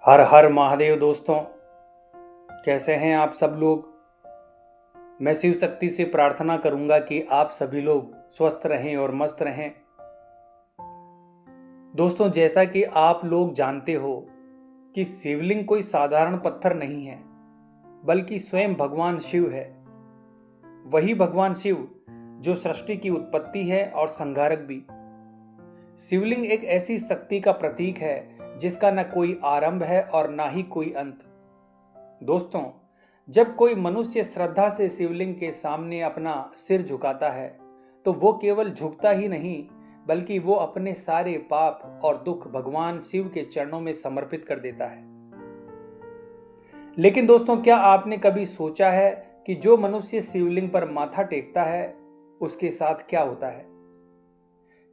हर हर महादेव दोस्तों, कैसे हैं आप सब लोग। मैं शिव शक्ति से प्रार्थना करूंगा कि आप सभी लोग स्वस्थ रहें और मस्त रहें। दोस्तों, जैसा कि आप लोग जानते हो कि शिवलिंग कोई साधारण पत्थर नहीं है, बल्कि स्वयं भगवान शिव है। वही भगवान शिव जो सृष्टि की उत्पत्ति है और संहारक भी। शिवलिंग एक ऐसी शक्ति का प्रतीक है जिसका न कोई आरंभ है और ना ही कोई अंत। दोस्तों, जब कोई मनुष्य श्रद्धा से शिवलिंग के सामने अपना सिर झुकाता है तो वो केवल झुकता ही नहीं, बल्कि वो अपने सारे पाप और दुख भगवान शिव के चरणों में समर्पित कर देता है। लेकिन दोस्तों, क्या आपने कभी सोचा है कि जो मनुष्य शिवलिंग पर माथा टेकता है उसके साथ क्या होता है?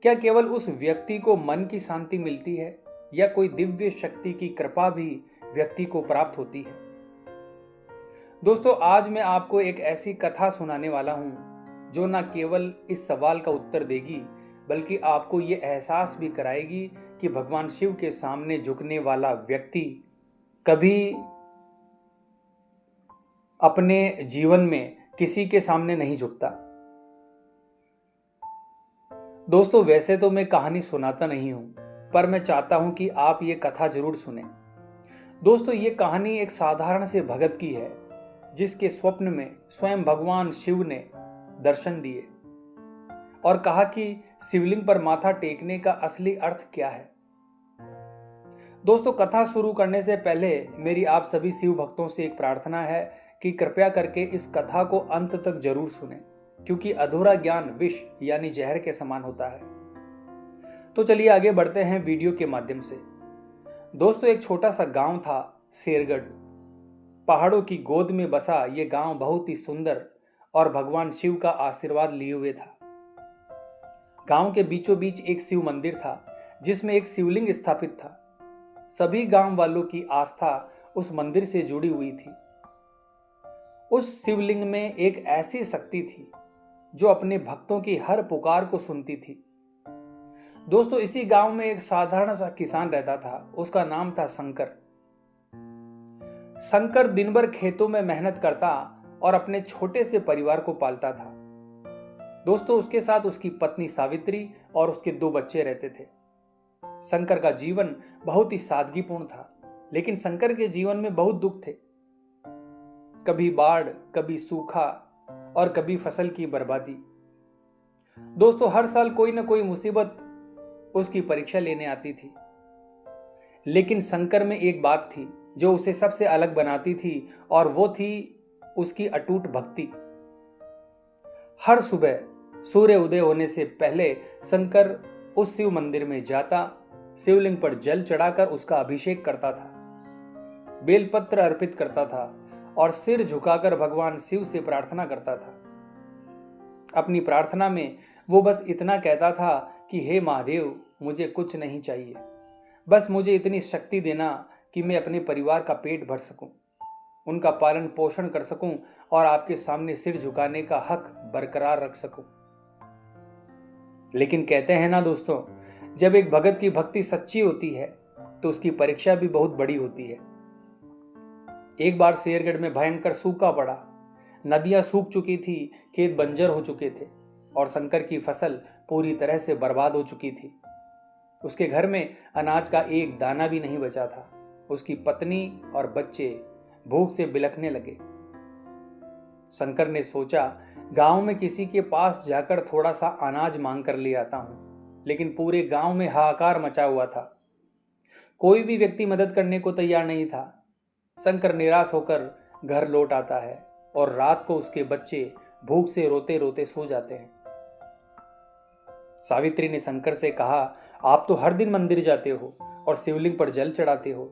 क्या केवल उस व्यक्ति को मन की शांति मिलती है या कोई दिव्य शक्ति की कृपा भी व्यक्ति को प्राप्त होती है? दोस्तों, आज मैं आपको एक ऐसी कथा सुनाने वाला हूं जो न केवल इस सवाल का उत्तर देगी, बल्कि आपको ये एहसास भी कराएगी कि भगवान शिव के सामने झुकने वाला व्यक्ति कभी अपने जीवन में किसी के सामने नहीं झुकता। दोस्तों, वैसे तो मैं कहानी सुनाता नहीं हूं, पर मैं चाहता हूं कि आप ये कथा जरूर सुने। दोस्तों, ये कहानी एक साधारण से भगत की है जिसके स्वप्न में स्वयं भगवान शिव ने दर्शन दिए और कहा कि शिवलिंग पर माथा टेकने का असली अर्थ क्या है। दोस्तों, कथा शुरू करने से पहले मेरी आप सभी शिव भक्तों से एक प्रार्थना है कि कृपया करके इस कथा को अंत तक जरूर सुने, क्योंकि अधूरा ज्ञान विष यानी जहर के समान होता है। तो चलिए आगे बढ़ते हैं वीडियो के माध्यम से। दोस्तों, एक छोटा सा गांव था, शेरगढ़। पहाड़ों की गोद में बसा ये गांव बहुत ही सुंदर और भगवान शिव का आशीर्वाद लिए हुए था। गांव के बीचों बीच एक शिव मंदिर था जिसमें एक शिवलिंग स्थापित था। सभी गांव वालों की आस्था उस मंदिर से जुड़ी हुई थी। उस शिवलिंग में एक ऐसी शक्ति थी जो अपने भक्तों की हर पुकार को सुनती थी। दोस्तों, इसी गांव में एक साधारण सा किसान रहता था। उसका नाम था शंकर। शंकर दिन भर खेतों में मेहनत करता और अपने छोटे से परिवार को पालता था। दोस्तों, उसके साथ उसकी पत्नी सावित्री और उसके 2 बच्चे रहते थे। शंकर का जीवन बहुत ही सादगीपूर्ण था, लेकिन शंकर के जीवन में बहुत दुख थे। कभी बाढ़, कभी सूखा और कभी फसल की बर्बादी। दोस्तों, हर साल कोई ना कोई मुसीबत उसकी परीक्षा लेने आती थी। लेकिन शंकर में एक बात थी जो उसे सबसे अलग बनाती थी, और वो थी उसकी अटूट भक्ति। हर सुबह सूर्य उदय होने से पहले शंकर उस शिव मंदिर में जाता, शिवलिंग पर जल चढ़ाकर उसका अभिषेक करता था, बेलपत्र अर्पित करता था और सिर झुकाकर भगवान शिव से प्रार्थना करता था। अपनी प्रार्थना में वो बस इतना कहता था कि हे महादेव, मुझे कुछ नहीं चाहिए, बस मुझे इतनी शक्ति देना कि मैं अपने परिवार का पेट भर सकूं, उनका पालन पोषण कर सकूं और आपके सामने सिर झुकाने का हक बरकरार रख सकूं। लेकिन कहते हैं ना दोस्तों, जब एक भगत की भक्ति सच्ची होती है तो उसकी परीक्षा भी बहुत बड़ी होती है। एक बार शेरगढ़ में भयंकर सूखा पड़ा। नदियां सूख चुकी थी, खेत बंजर हो चुके थे और शंकर की फसल पूरी तरह से बर्बाद हो चुकी थी। उसके घर में अनाज का एक दाना भी नहीं बचा था। उसकी पत्नी और बच्चे भूख से बिलखने लगे। शंकर ने सोचा, गांव में किसी के पास जाकर थोड़ा सा अनाज मांग कर ले आता हूं। लेकिन पूरे गांव में हाहाकार मचा हुआ था। कोई भी व्यक्ति मदद करने को तैयार नहीं था। शंकर निराश होकर घर लौट आता है और रात को उसके बच्चे भूख से रोते रोते सो जाते हैं। सावित्री ने शंकर से कहा, आप तो हर दिन मंदिर जाते हो और शिवलिंग पर जल चढ़ाते हो,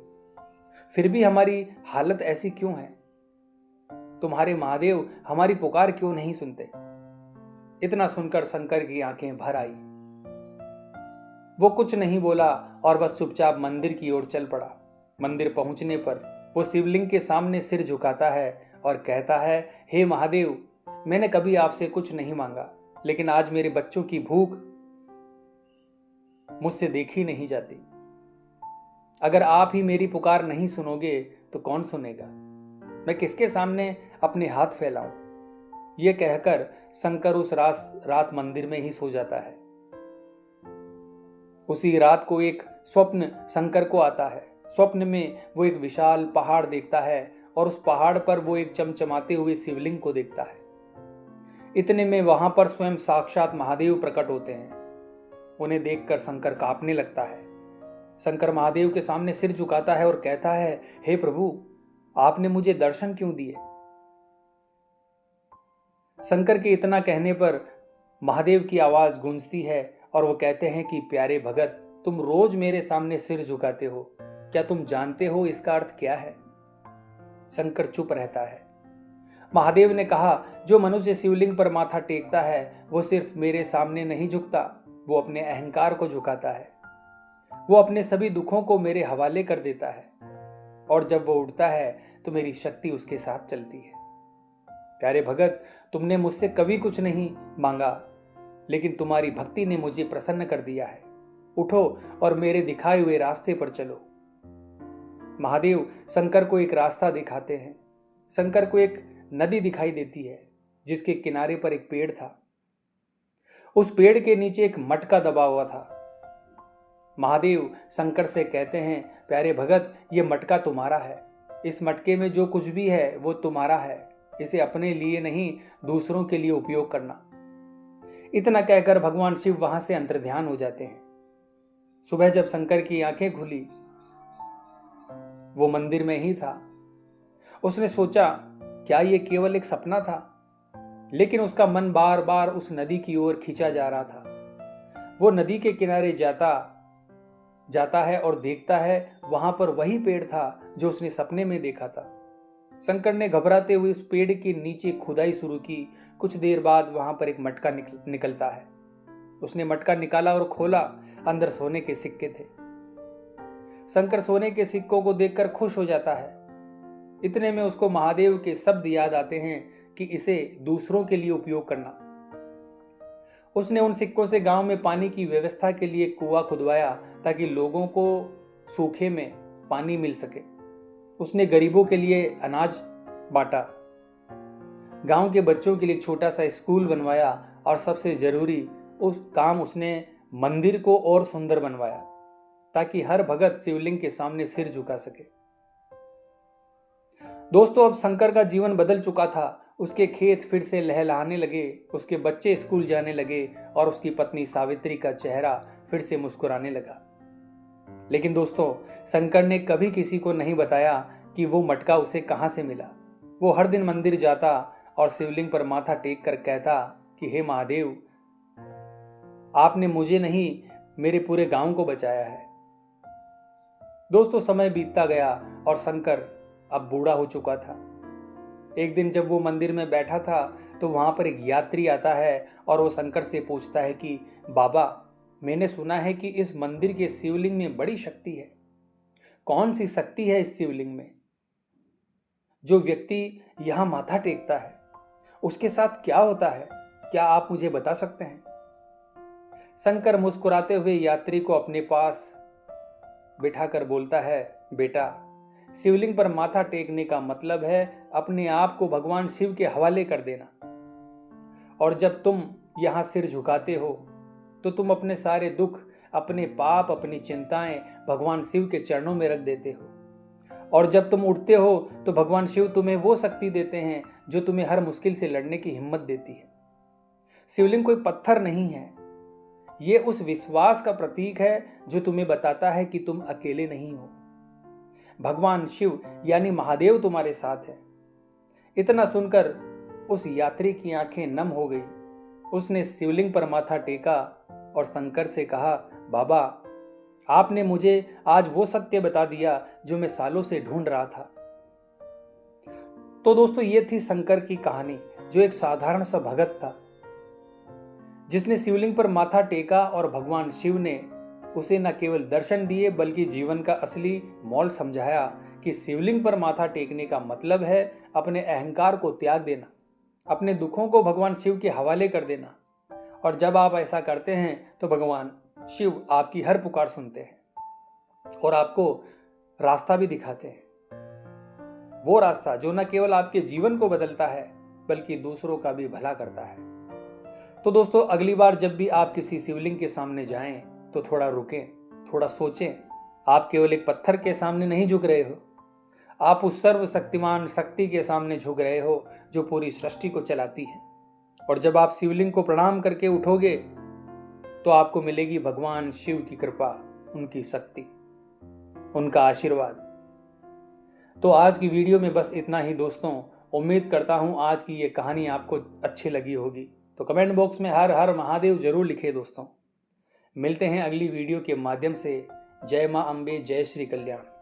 फिर भी हमारी हालत ऐसी क्यों है? तुम्हारे महादेव हमारी पुकार क्यों नहीं सुनते? इतना सुनकर शंकर की आंखें भर आई। वो कुछ नहीं बोला और बस चुपचाप मंदिर की ओर चल पड़ा। मंदिर पहुंचने पर वो शिवलिंग के सामने सिर झुकाता है और कहता है, हे महादेव, मैंने कभी आपसे कुछ नहीं मांगा, लेकिन आज मेरे बच्चों की भूख मुझसे देखी नहीं जाती। अगर आप ही मेरी पुकार नहीं सुनोगे तो कौन सुनेगा? मैं किसके सामने अपने हाथ फैलाऊं? ये कहकर शंकर उस रात मंदिर में ही सो जाता है। उसी रात को एक स्वप्न शंकर को आता है। स्वप्न में वो एक विशाल पहाड़ देखता है और उस पहाड़ पर वो एक चमचमाते हुए शिवलिंग को देखता है। इतने में वहां पर स्वयं साक्षात महादेव प्रकट होते हैं। उन्हें देखकर शंकर कांपने लगता है। शंकर महादेव के सामने सिर झुकाता है और कहता है, हे प्रभु, आपने मुझे दर्शन क्यों दिए? शंकर के इतना कहने पर महादेव की आवाज गूंजती है और वो कहते हैं कि प्यारे भगत, तुम रोज मेरे सामने सिर झुकाते हो, क्या तुम जानते हो इसका अर्थ क्या है? शंकर चुप रहता है। महादेव ने कहा, जो मनुष्य शिवलिंग पर माथा टेकता है वो सिर्फ मेरे सामने नहीं झुकता, वो अपने अहंकार को झुकाता है। वो अपने सभी दुखों को मेरे हवाले कर देता है और जब वो उठता है तो मेरी शक्ति उसके साथ चलती है। प्यारे भगत, तुमने मुझसे कभी कुछ नहीं मांगा, लेकिन तुम्हारी भक्ति ने मुझे प्रसन्न कर दिया है। उठो और मेरे दिखाए हुए रास्ते पर चलो। महादेव शंकर को एक रास्ता दिखाते हैं। शंकर को एक नदी दिखाई देती है जिसके किनारे पर एक पेड़ था। उस पेड़ के नीचे एक मटका दबा हुआ था। महादेव शंकर से कहते हैं, प्यारे भगत, ये मटका तुम्हारा है। इस मटके में जो कुछ भी है वो तुम्हारा है। इसे अपने लिए नहीं, दूसरों के लिए उपयोग करना। इतना कहकर भगवान शिव वहां से अंतर्ध्यान हो जाते हैं। सुबह जब शंकर की आंखें खुली, वो मंदिर में ही था। उसने सोचा, क्या ये केवल एक सपना था? लेकिन उसका मन बार बार उस नदी की ओर खींचा जा रहा था। वो नदी के किनारे जाता है और देखता है वहां पर वही पेड़ था जो उसने सपने में देखा था। शंकर ने घबराते हुए उस पेड़ के नीचे खुदाई शुरू की। कुछ देर बाद वहां पर एक मटका निकलता है। उसने मटका निकाला और खोला। अंदर सोने के सिक्के थे। शंकर सोने के सिक्कों को देखकर खुश हो जाता है। इतने में उसको महादेव के शब्द याद आते हैं कि इसे दूसरों के लिए उपयोग करना। उसने उन सिक्कों से गांव में पानी की व्यवस्था के लिए कुआं खुदवाया ताकि लोगों को सूखे में पानी मिल सके। उसने गरीबों के लिए अनाज बांटा, गांव के बच्चों के लिए एक छोटा सा स्कूल बनवाया और सबसे जरूरी उसने मंदिर को और सुंदर बनवाया ताकि हर भगत शिवलिंग के सामने सिर झुका सके। दोस्तों, अब शंकर का जीवन बदल चुका था। उसके खेत फिर से लहलहाने लगे, उसके बच्चे स्कूल जाने लगे और उसकी पत्नी सावित्री का चेहरा फिर से मुस्कुराने लगा। लेकिन दोस्तों, शंकर ने कभी किसी को नहीं बताया कि वो मटका उसे कहां से मिला। वो हर दिन मंदिर जाता और शिवलिंग पर माथा टेक कर कहता कि हे महादेव, आपने मुझे नहीं, मेरे पूरे गांव को बचाया है। दोस्तों, समय बीतता गया और शंकर अब बूढ़ा हो चुका था। एक दिन जब वो मंदिर में बैठा था तो वहां पर एक यात्री आता है और वो शंकर से पूछता है कि बाबा, मैंने सुना है कि इस मंदिर के शिवलिंग में बड़ी शक्ति है। कौन सी शक्ति है इस शिवलिंग में? जो व्यक्ति यहां माथा टेकता है उसके साथ क्या होता है? क्या आप मुझे बता सकते हैं? शंकर मुस्कुराते हुए यात्री को अपने पास बिठाकर बोलता है, बेटा, शिवलिंग पर माथा टेकने का मतलब है अपने आप को भगवान शिव के हवाले कर देना। और जब तुम यहां सिर झुकाते हो तो तुम अपने सारे दुख, अपने पाप, अपनी चिंताएं भगवान शिव के चरणों में रख देते हो। और जब तुम उठते हो तो भगवान शिव तुम्हें वो शक्ति देते हैं जो तुम्हें हर मुश्किल से लड़ने की हिम्मत देती है। शिवलिंग कोई पत्थर नहीं है, ये उस विश्वास का प्रतीक है जो तुम्हें बताता है कि तुम अकेले नहीं हो। भगवान शिव यानी महादेव तुम्हारे साथ है। इतना सुनकर उस यात्री की आंखें नम हो गई। उसने शिवलिंग पर माथा टेका और शंकर से कहा, बाबा, आपने मुझे आज वो सत्य बता दिया जो मैं सालों से ढूंढ रहा था। तो दोस्तों, ये थी शंकर की कहानी, जो एक साधारण सा भगत था जिसने शिवलिंग पर माथा टेका और भगवान शिव ने उसे न केवल दर्शन दिए बल्कि जीवन का असली मोल समझाया कि शिवलिंग पर माथा टेकने का मतलब है अपने अहंकार को त्याग देना, अपने दुखों को भगवान शिव के हवाले कर देना। और जब आप ऐसा करते हैं तो भगवान शिव आपकी हर पुकार सुनते हैं और आपको रास्ता भी दिखाते हैं, वो रास्ता जो न केवल आपके जीवन को बदलता है बल्कि दूसरों का भी भला करता है। तो दोस्तों, अगली बार जब भी आप किसी शिवलिंग के सामने जाएं तो थोड़ा रुकें, थोड़ा सोचें। आप केवल एक पत्थर के सामने नहीं झुक रहे हो, आप उस सर्वशक्तिमान शक्ति के सामने झुक रहे हो जो पूरी सृष्टि को चलाती है। और जब आप शिवलिंग को प्रणाम करके उठोगे तो आपको मिलेगी भगवान शिव की कृपा, उनकी शक्ति, उनका आशीर्वाद। तो आज की वीडियो में बस इतना ही दोस्तों। उम्मीद करता हूँ आज की ये कहानी आपको अच्छी लगी होगी। तो कमेंट बॉक्स में हर हर महादेव जरूर लिखे दोस्तों। मिलते हैं अगली वीडियो के माध्यम से। जय मां अम्बे, जय श्री कल्याण।